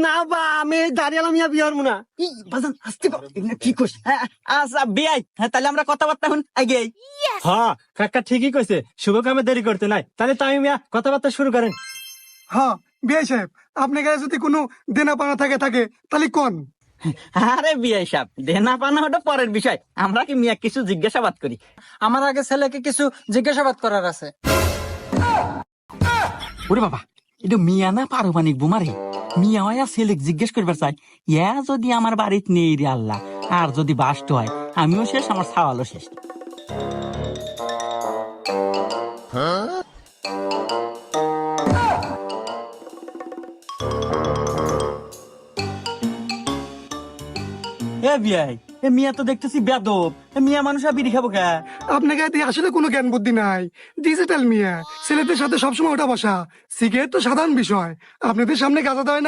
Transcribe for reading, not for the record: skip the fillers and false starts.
না বা আমি দাঁড়িয়ে মিয়া বিয়ে হবো না। বাজান আসতে কি কইস? আচ্ছা বিয়াই, তাহলে আমরা কথাবার্তা এখন আগে। হ্যাঁ কাকা ঠিকই কইছে, শুভ কামে দেরি করতে নাই। তাহলে তামিম মিয়া কথাবার্তা শুরু করেন। হ্যাঁ বিআই সাহেব, আপনার কাছে যদি কোনো দেনা পানা থাকে তাহলে কোন। আরে বিয়াই সাহেব, দেনা পানা ওটা পরের বিষয়, আমরা কি মিয়া কিছু জিজ্ঞাসাবাদ করি। আমার আগে ছেলেকে কিছু জিজ্ঞাসাবাদ করার আছে। ওরে বাবা, এটা মিয়া না পারমাণিক বোমারে। মিয়া হয়া ছেলে জিজ্ঞেস করবার চাই, ইয়া যদি আমার বাড়িতে নেই রে আল্লাহ, আর যদি বাস্ট হয় আমিও শেষ, আমার সাওয়ালও শেষ। এ বিয়াই, এ মিয়া তো দেখতেছি বেদব। এ মিয়া মানুষ আর বিড়ি খাবো কে? আপনাকে আসলে কোনো জ্ঞান বুদ্ধি নাই। ডিজিটাল মিয়া, ছেলেদের সাথে সবসময় ওটা বসা। সিগারেট তো সাধারণ বিষয়, আপনাদের সামনে গাঁজা দেয় নাই।